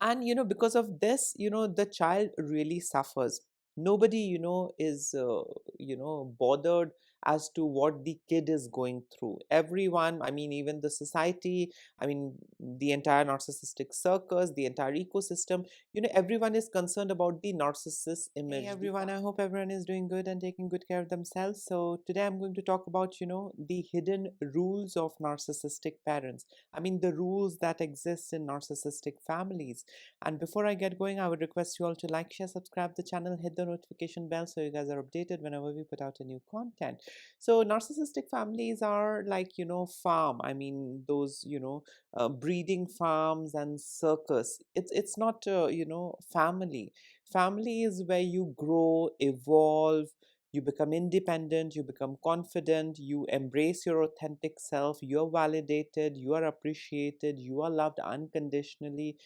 And because of this, the child really suffers. Nobody is bothered as to what the kid is going through. Everyone, I mean, even the society, I mean, the entire narcissistic circus, the entire ecosystem, everyone is concerned about the narcissist image. Hey everyone, I hope everyone is doing good and taking good care of themselves. So today I'm going to talk about the hidden rules of narcissistic parents. I mean, the rules that exist in narcissistic families. And before I get going, I would request you all to like, share, subscribe the channel, hit the notification bell so you guys are updated whenever we put out a new content. So narcissistic families are like, farm. I mean, those, breeding farms and circus. It's not, family. Family is where you grow, evolve, you become independent, you become confident, you embrace your authentic self, you're validated, you are appreciated, you are loved unconditionally,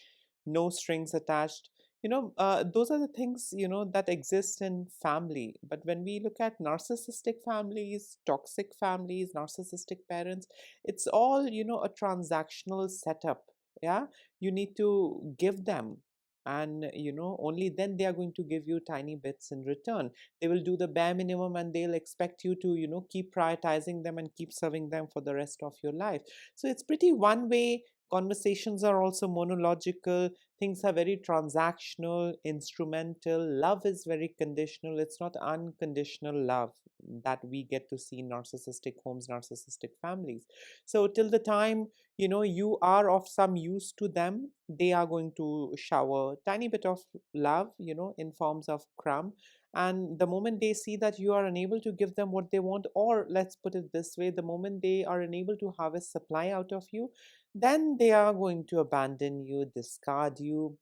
no strings attached. Those are the things that exist in family. But when we look at narcissistic families, toxic families, narcissistic parents, it's all a transactional setup. Yeah, you need to give them, and only then they are going to give you tiny bits in return. They will do the bare minimum, and they'll expect you to keep prioritizing them and keep serving them for the rest of your life. So it's pretty one way. Conversations are also monological. Things are very transactional, instrumental. Love is very conditional. It's not unconditional love that we get to see in narcissistic homes, narcissistic families. So till the time you are of some use to them, they are going to shower tiny bit of love in forms of crumb. And the moment they see that you are unable to give them what they want, or let's put it this way, the moment they are unable to harvest supply out of you, then they are going to abandon you, discard you,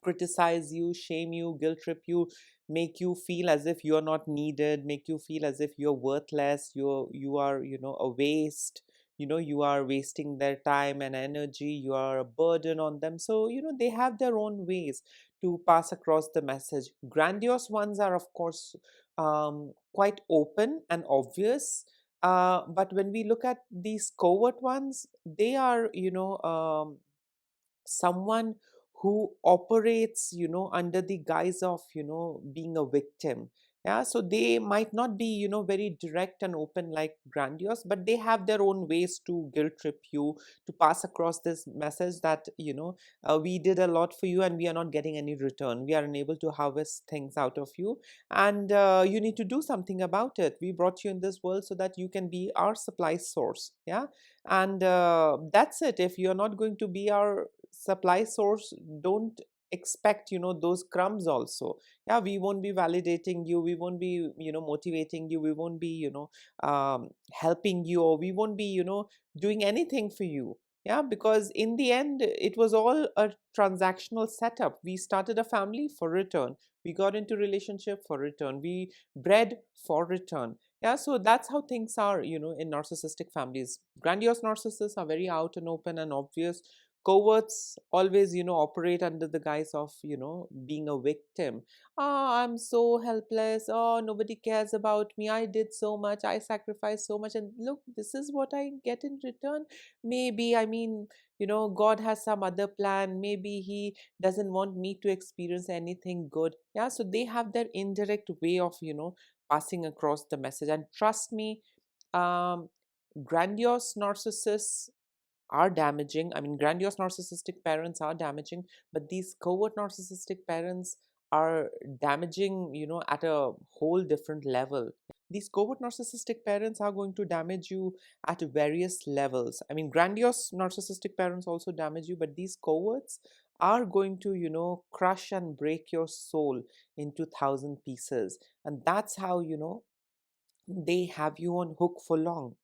criticize you, shame you, guilt trip you, make you feel as if you're not needed, make you feel as if you're worthless, you are a waste. You are wasting their time and energy, you are a burden on them. So they have their own ways to pass across the message. Grandiose ones are, of course, quite open and obvious. But when we look at these covert ones, they are someone who operates under the guise of being a victim. Yeah, so they might not be very direct and open like grandiose, but they have their own ways to guilt trip you, to pass across this message that we did a lot for you and we are not getting any return, we are unable to harvest things out of you, and you need to do something about it. We brought you in this world so that you can be our supply source. Yeah, and that's it. If you're not going to be our supply source, don't expect those crumbs also. Yeah, we won't be validating you, we won't be motivating you, we won't be helping you, or we won't be doing anything for you. Yeah, because in the end it was all a transactional setup. We started a family for return, we got into relationship for return, we bred for return. Yeah, so that's how things are in narcissistic families. Grandiose narcissists are very out and open and obvious. Coverts always operate under the guise of being a victim. I'm so helpless, oh, nobody cares about me, I did so much, I sacrificed so much, and look, this is what I get in return. Maybe, I mean, God has some other plan, maybe he doesn't want me to experience anything good. Yeah, so they have their indirect way of passing across the message. And trust me, um grandiose narcissists are damaging. I mean, grandiose narcissistic parents are damaging, but these covert narcissistic parents are damaging, at a whole different level. These covert narcissistic parents are going to damage you at various levels. I mean, grandiose narcissistic parents also damage you, but these coverts are going to, crush and break your soul into thousand pieces. And that's how, they have you on hook for long.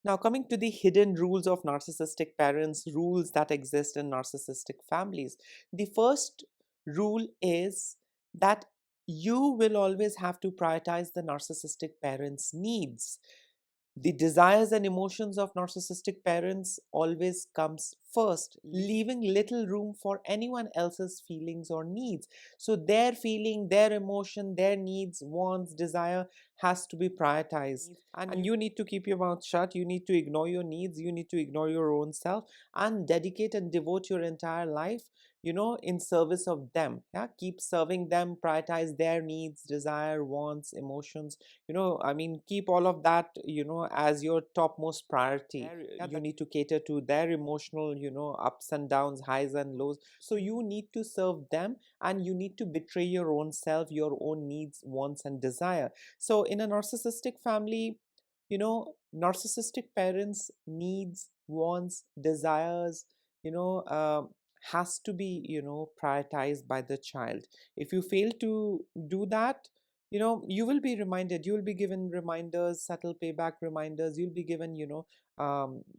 Now, coming to the hidden rules of narcissistic parents, rules that exist in narcissistic families. The first rule is that you will always have to prioritize the narcissistic parents' needs. The desires and emotions of narcissistic parents always comes first, leaving little room for anyone else's feelings or needs. So their feeling, their emotion, their needs, wants, desire has to be prioritized. And you need to keep your mouth shut. You need to ignore your needs. You need to ignore your own self and dedicate and devote your entire life, in service of them. Yeah, keep serving them, prioritize their needs, desire, wants, emotions. I mean, keep all of that, as your topmost priority. You need to cater to their emotional, ups and downs, highs and lows. So you need to serve them, and you need to betray your own self, your own needs, wants, and desire. So in a narcissistic family, narcissistic parents needs, wants, desires, you know um has to be, prioritized by the child. If you fail to do that, you will be reminded, you will be given reminders, subtle payback reminders. You'll be given,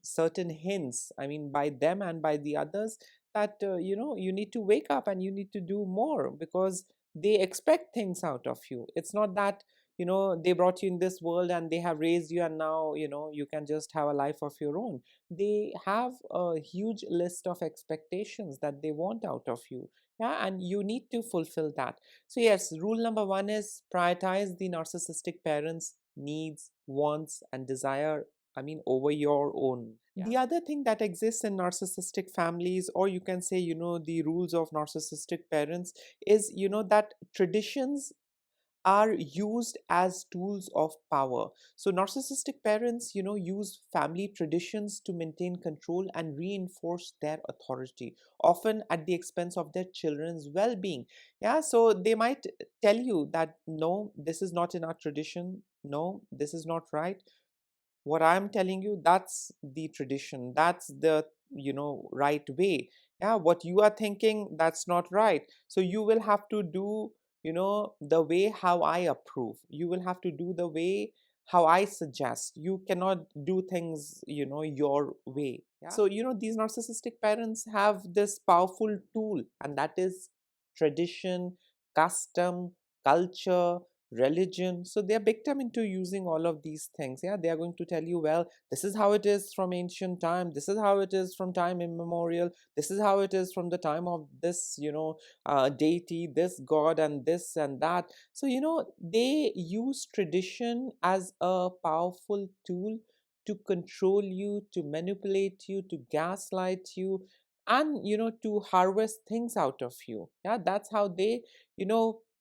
certain hints, I mean, by them and by the others, that you need to wake up and you need to do more, because they expect things out of you. It's not that, they brought you in this world and they have raised you, and now, you can just have a life of your own. They have a huge list of expectations that they want out of you. Yeah, and you need to fulfill that. So yes, rule number one is prioritize the narcissistic parents needs, wants, and desire, I mean, over your own. Yeah. The other thing that exists in narcissistic families, or you can say, the rules of narcissistic parents, is, that traditions are used as tools of power. So narcissistic parents, use family traditions to maintain control and reinforce their authority, often at the expense of their children's well-being. Yeah, so they might tell you that no, this is not in our tradition. No, this is not right. What I'm telling you, that's the tradition, that's the, right way. Yeah, what you are thinking, that's not right. So you will have to do, the way how I approve. You will have to do the way how I suggest. You cannot do things, your way. Yeah, so these narcissistic parents have this powerful tool, and that is tradition, custom, culture, religion. So they are big time into using all of these things. Yeah, they are going to tell you, well, this is how it is from ancient time, this is how it is from time immemorial, this is how it is from the time of this, deity, this god, and this and that. So they use tradition as a powerful tool to control you, to manipulate you, to gaslight you, and to harvest things out of you. Yeah, that's how they,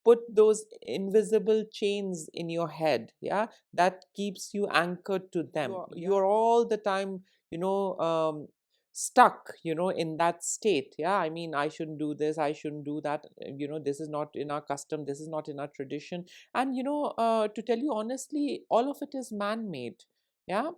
put those invisible chains in your head. Yeah, that keeps you anchored to them. You're all the time, you know um, stuck, in that state. Yeah, I mean, I shouldn't do this, I shouldn't do that. This is not in our custom, this is not in our tradition. And to tell you honestly, all of it is man-made. Yeah,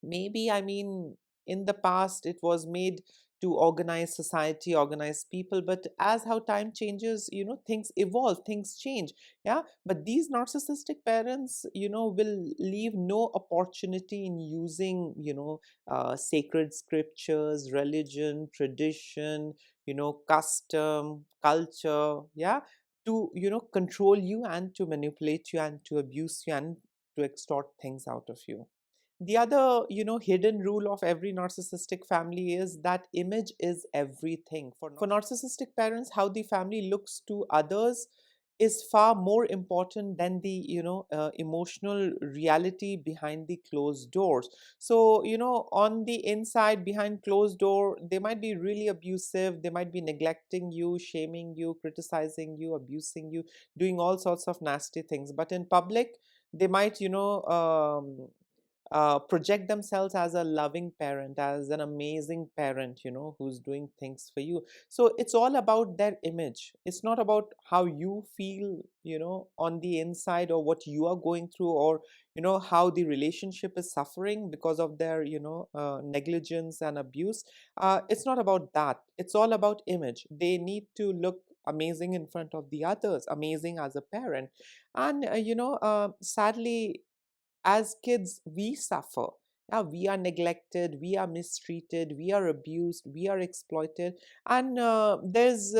maybe, I mean, in the past it was made to organize society, organize people, but as how time changes, things evolve, things change. Yeah, but these narcissistic parents, will leave no opportunity in using, sacred scriptures, religion, tradition, custom, culture. Yeah, to control you, and to manipulate you, and to abuse you, and to extort things out of you. The other, hidden rule of every narcissistic family is that image is everything. For narcissistic parents, how the family looks to others is far more important than the, emotional reality behind the closed doors. So, on the inside, behind closed door, they might be really abusive, they might be neglecting you, shaming you, criticizing you, abusing you, doing all sorts of nasty things. But in public, they might, project themselves as a loving parent, as an amazing parent, who's doing things for you. So it's all about their image. It's not about how you feel, on the inside, or what you are going through, or, how the relationship is suffering because of their, negligence and abuse. It's not about that. It's all about image. They need to look amazing in front of the others, amazing as a parent. And, sadly, as kids, we suffer. Yeah, we are neglected, we are mistreated, we are abused, we are exploited, and there's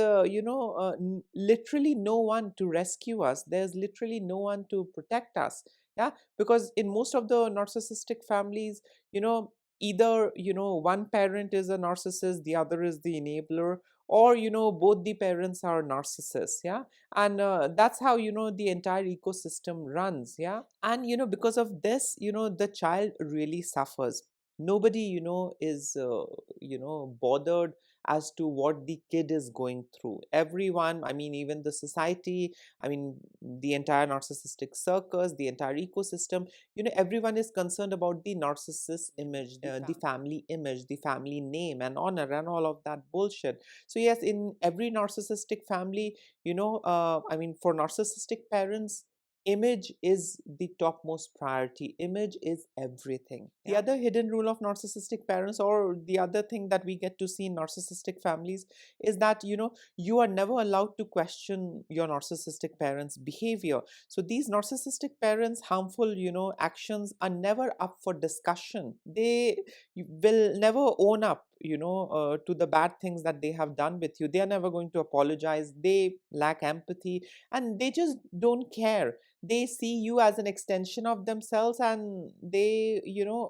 literally no one to rescue us. There's literally no one to protect us. Yeah, because in most of the narcissistic families, you know either one parent is a narcissist, the other is the enabler, or both the parents are narcissists. Yeah. And that's how the entire ecosystem runs. Yeah. And because of this, the child really suffers. Nobody is bothered as to what the kid is going through. Everyone, I mean, even the society, I mean, the entire narcissistic circus, the entire ecosystem, everyone is concerned about the narcissist image, the family image, the family name and honor and all of that bullshit. So yes, in every narcissistic family, I mean, for narcissistic parents, image is the topmost priority. Image is everything. The other hidden rule of narcissistic parents, or the other thing that we get to see in narcissistic families, is that you are never allowed to question your narcissistic parents' behavior. So these narcissistic parents' harmful actions are never up for discussion. They will never own up to the bad things that they have done with you. They are never going to apologize. They lack empathy, and they just don't care. They see you as an extension of themselves, and they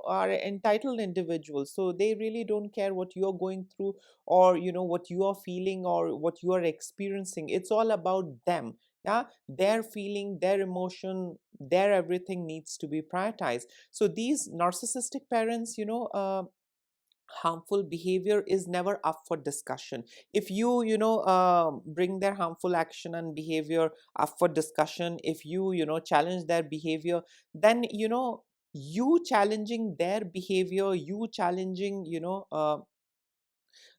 are entitled individuals, so they really don't care what you're going through, or what you are feeling, or what you are experiencing. It's all about them. Yeah, their feeling, their emotion, their everything needs to be prioritized. So these narcissistic parents, harmful behavior is never up for discussion. If you bring their harmful action and behavior up for discussion, if you challenge their behavior, then you challenging their behavior, you challenging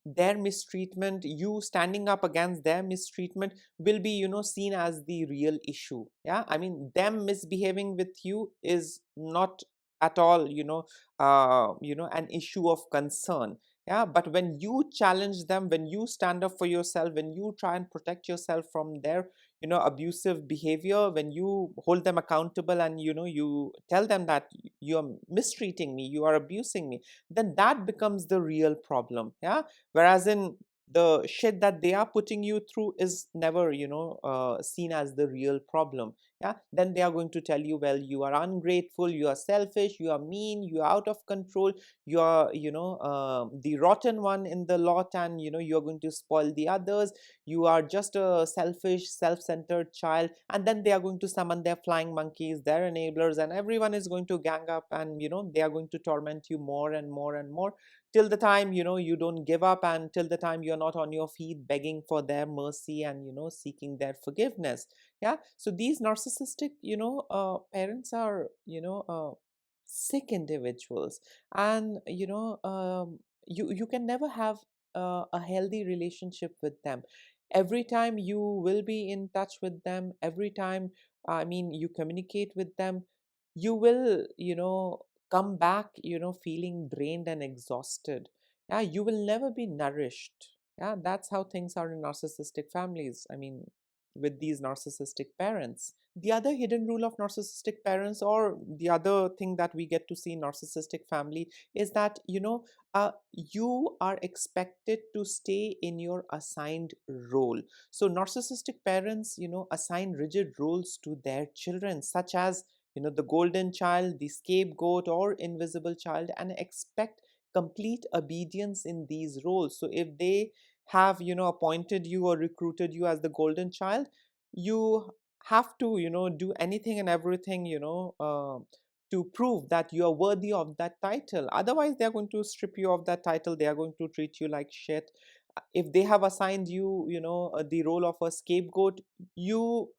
their mistreatment, you standing up against their mistreatment, will be seen as the real issue. Yeah, I mean, them misbehaving with you is not at all an issue of concern. Yeah, but when you challenge them, when you stand up for yourself, when you try and protect yourself from their abusive behavior, when you hold them accountable, and you tell them that you are mistreating me, you are abusing me, then that becomes the real problem. Yeah. Whereas in the shit that they are putting you through is never seen as the real problem. Yeah, then they are going to tell you, well, you are ungrateful, you are selfish, you are mean, you are out of control, you are the rotten one in the lot, and you are going to spoil the others, you are just a selfish, self-centered child. And then they are going to summon their flying monkeys, their enablers, and everyone is going to gang up, and they are going to torment you more and more and more, till the time you don't give up, and till the time you're not on your feet begging for their mercy and seeking their forgiveness. Yeah. So these narcissistic parents are sick individuals. And you can never have a healthy relationship with them. Every time you will be in touch with them, every time, I mean, you communicate with them, you will come back feeling drained and exhausted. Yeah, you will never be nourished. Yeah, that's how things are in narcissistic families, I mean, with these narcissistic parents. The other hidden rule of narcissistic parents, or the other thing that we get to see in narcissistic family, is that you are expected to stay in your assigned role. So narcissistic parents assign rigid roles to their children, such as the golden child, the scapegoat, or invisible child, and expect complete obedience in these roles. So if they have appointed you or recruited you as the golden child, you have to do anything and everything to prove that you are worthy of that title. Otherwise, they are going to strip you of that title, they are going to treat you like shit. If they have assigned you the role of a scapegoat, you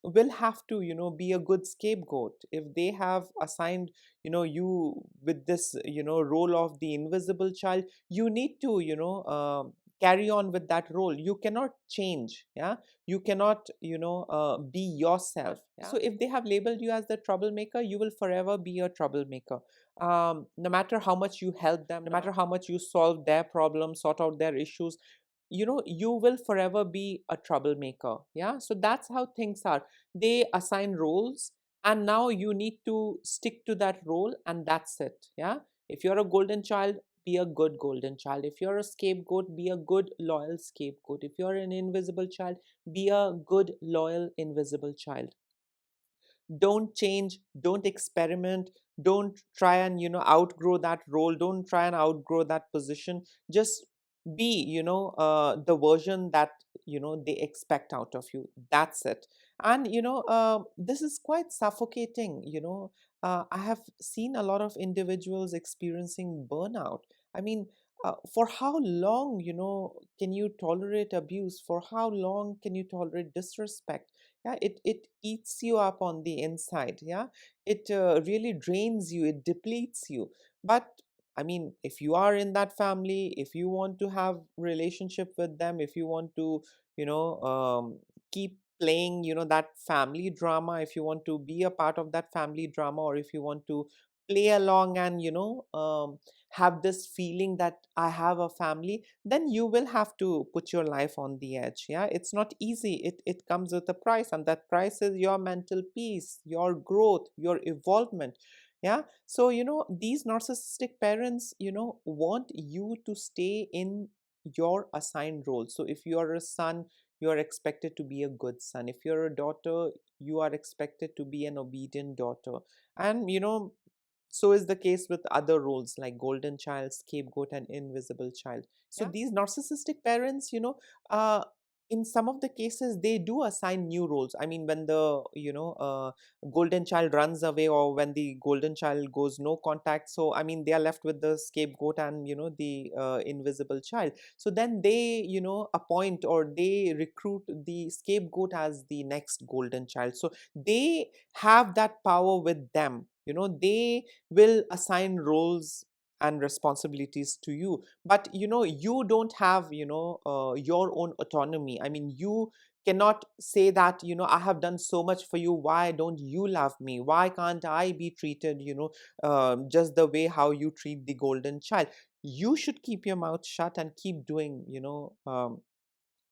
will have to be a good scapegoat. If they have assigned you with this role of the invisible child, you need to carry on with that role. You cannot change. Yeah, you cannot be yourself. Yeah? So if they have labeled you as the troublemaker, you will forever be a troublemaker. No matter how much you help them, no matter how much you solve their problems, sort out their issues, you will forever be a troublemaker. Yeah, so that's how things are. They assign roles, and now you need to stick to that role, and that's it. Yeah, if you're a golden child, be a good golden child. If you're a scapegoat, be a good loyal scapegoat. If you're an invisible child, be a good loyal invisible child. don't change, don't experiment, don't try and outgrow that role, don't try and outgrow that position. Just be the version that they expect out of you. That's it. And this is quite suffocating. I have seen a lot of individuals experiencing burnout. I mean, for how long can you tolerate abuse? For how long can you tolerate disrespect? Yeah, it eats you up on the inside. Yeah, it really drains you, it depletes you. But I mean, if you are in that family, if you want to have relationship with them, if you want to keep playing that family drama, if you want to be a part of that family drama, or if you want to play along and have this feeling that I have a family, then you will have to put your life on the edge. Yeah, it's not easy. It comes with a price, and that price is your mental peace, your growth, your evolvement. Yeah. So these narcissistic parents want you to stay in your assigned role. So if you are a son, you are expected to be a good son. If you're a daughter, you are expected to be an obedient daughter. And so is the case with other roles like golden child, scapegoat, and invisible child. So these narcissistic parents, in some of the cases, they do assign new roles. I mean, when the golden child runs away, or when the golden child goes no contact, so I mean, they are left with the scapegoat and the invisible child. So then they appoint, or they recruit the scapegoat as the next golden child. So they have that power with them. They will assign roles and responsibilities to you, but you don't have your own autonomy. I mean, you cannot say that I have done so much for you, why don't you love me, why can't I be treated just the way how you treat the golden child. You should keep your mouth shut and keep doing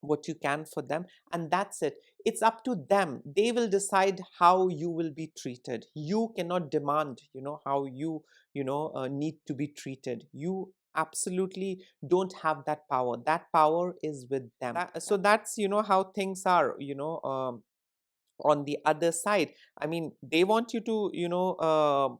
what you can for them, and that's it. It's up to them. They will decide how you will be treated. You cannot demand how you need to be treated. You absolutely don't have that power. That power is with them. So that's how things are on the other side. I mean, they want you to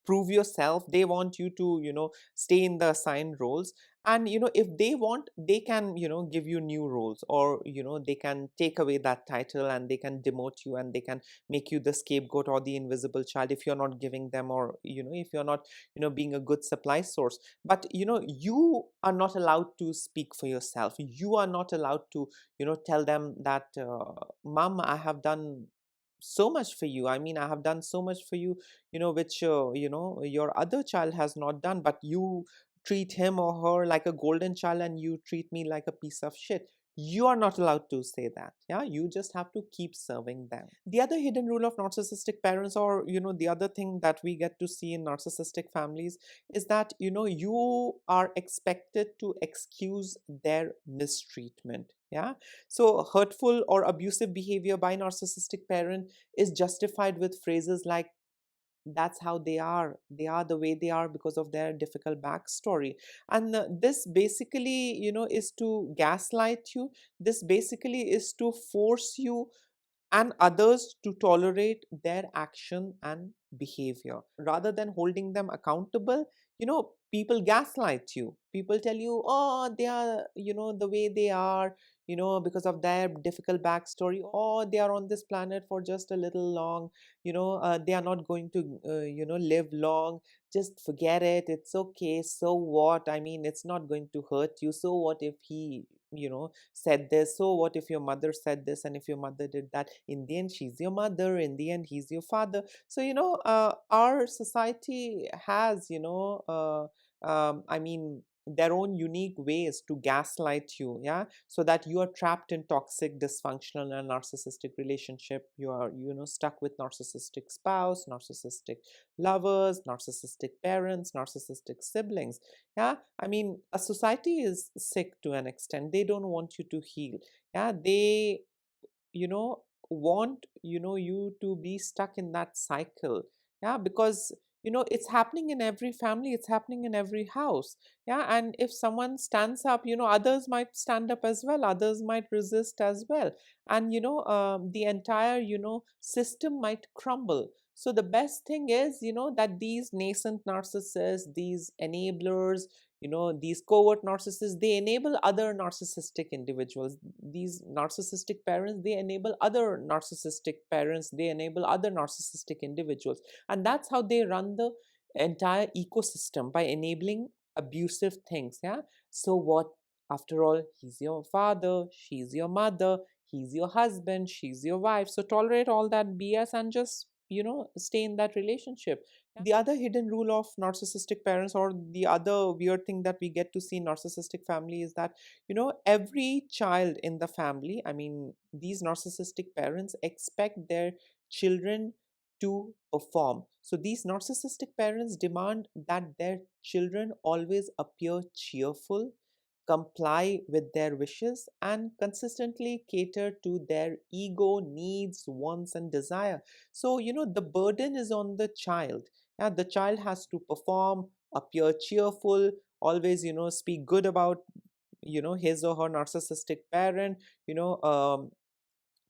prove yourself. They want you to stay in the assigned roles. And if they want, they can give you new roles, or they can take away that title, and they can demote you, and they can make you the scapegoat or the invisible child if you're not giving them, or if you're not being a good supply source. But you are not allowed to speak for yourself. You are not allowed to tell them that mom, I have done so much for you. I mean, I have done so much for you, which your other child has not done, but you treat him or her like a golden child, and you treat me like a piece of shit. You are not allowed to say that. Yeah, you just have to keep serving them. The other hidden rule of narcissistic parents, or the other thing that we get to see in narcissistic families, is that you are expected to excuse their mistreatment. Yeah. So hurtful or abusive behavior by narcissistic parent is justified with phrases like, that's how they are. They are the way they are because of their difficult backstory. And this basically is to gaslight you. This basically is to force you and others to tolerate their action and behavior rather than holding them accountable. People gaslight you. People tell you, oh, they are the way they are because of their difficult backstory, or they are on this planet for just a little long. They are not going to live long. Just forget it, it's okay. So what? I mean, it's not going to hurt you. So what if he said this? So what if your mother said this, and if your mother did that? In the end, she's your mother. In the end, he's your father. So our society has I mean, their own unique ways to gaslight you. Yeah. So that you are trapped in toxic, dysfunctional, and narcissistic relationship. You are stuck with narcissistic spouse, narcissistic lovers, narcissistic parents, narcissistic siblings. Yeah. I mean, a society is sick to an extent. They don't want you to heal. Yeah. They you know want you to be stuck in that cycle. Yeah, because it's happening in every family, it's happening in every house. Yeah, and if someone stands up, others might stand up as well, others might resist as well. And the entire system might crumble. So the best thing is that these nascent narcissists, these enablers, these covert narcissists, they enable other narcissistic individuals. These narcissistic parents, they enable other narcissistic parents, they enable other narcissistic individuals. And that's how they run the entire ecosystem, by enabling abusive things. Yeah, so what? After all, he's your father, she's your mother, he's your husband, she's your wife. So tolerate all that BS and just stay in that relationship. The other hidden rule of narcissistic parents, or the other weird thing that we get to see in narcissistic family, is that every child in the family, I mean, these narcissistic parents expect their children to perform. So these narcissistic parents demand that their children always appear cheerful, comply with their wishes, and consistently cater to their ego, needs, wants, and desire. So the burden is on the child. Yeah, the child has to perform, appear cheerful, always speak good about his or her narcissistic parent,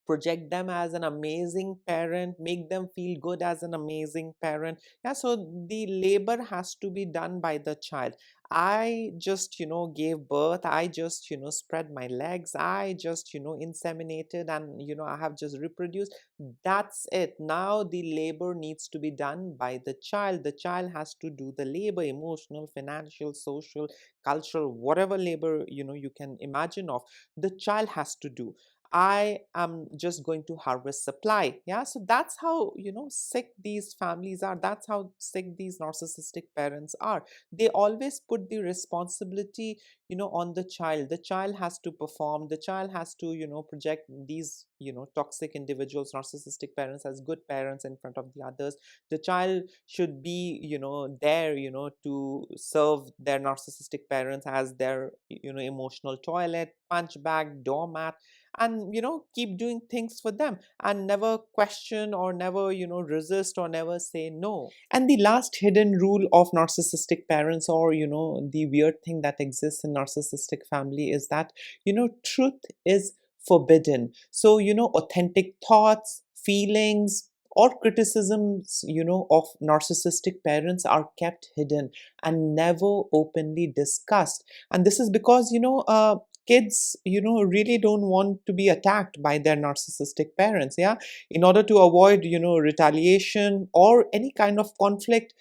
project them as an amazing parent, make them feel good as an amazing parent. Yeah, so the labor has to be done by the child. I just gave birth, I just spread my legs, I just inseminated, and I have just reproduced. That's it. Now the labor needs to be done by the child. The child has to do the labor, emotional, financial, social, cultural, whatever labor you can imagine of, the child has to do. I am just going to harvest supply. Yeah. So that's how, sick these families are. That's how sick these narcissistic parents are. They always put the responsibility, on the child. The child has to perform. The child has to, project these, toxic individuals, narcissistic parents, as good parents in front of the others. The child should be, there, to serve their narcissistic parents as their, emotional toilet, punch bag, doormat, and keep doing things for them, and never question, or never resist, or never say no. And the last hidden rule of narcissistic parents, or the weird thing that exists in narcissistic family, is that truth is forbidden. So authentic thoughts, feelings, or criticisms of narcissistic parents are kept hidden and never openly discussed. And this is because kids really don't want to be attacked by their narcissistic parents. Yeah, in order to avoid retaliation or any kind of conflict,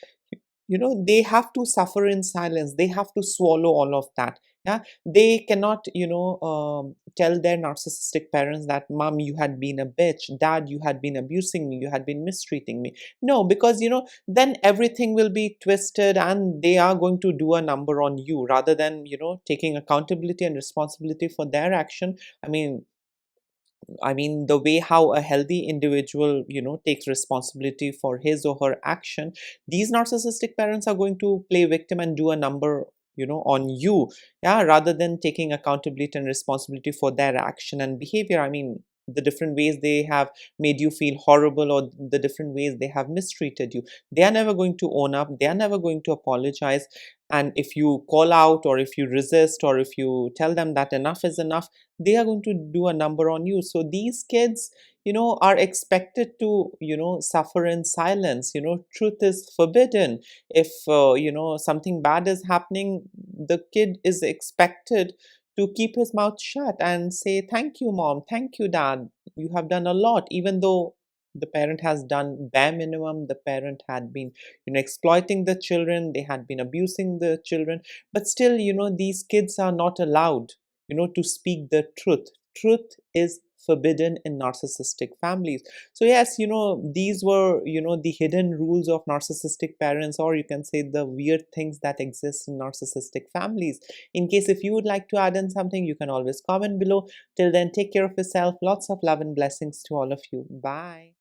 they have to suffer in silence, they have to swallow all of that. Yeah, they cannot tell their narcissistic parents that, mom, you had been a bitch, dad, you had been abusing me, you had been mistreating me. No, because then everything will be twisted, and they are going to do a number on you, rather than taking accountability and responsibility for their action. I mean, the way how a healthy individual, takes responsibility for his or her action, these narcissistic parents are going to play victim and do a number, on you. Yeah, rather than taking accountability and responsibility for their action and behavior. I mean, the different ways they have made you feel horrible, or the different ways they have mistreated you, they are never going to own up, they are never going to apologize. And if you call out, or if you resist, or if you tell them that enough is enough, they are going to do a number on you. So these kids are expected to suffer in silence. Truth is forbidden. If something bad is happening, the kid is expected to keep his mouth shut and say, thank you, mom, thank you, dad, you have done a lot. Even though the parent has done bare minimum, the parent had been exploiting the children, they had been abusing the children, but still these kids are not allowed to speak the truth. Truth is forbidden in narcissistic families. So yes, these were the hidden rules of narcissistic parents, or you can say the weird things that exist in narcissistic families. In case if you would like to add in something, you can always comment below. Till then, take care of yourself. Lots of love and blessings to all of you. Bye.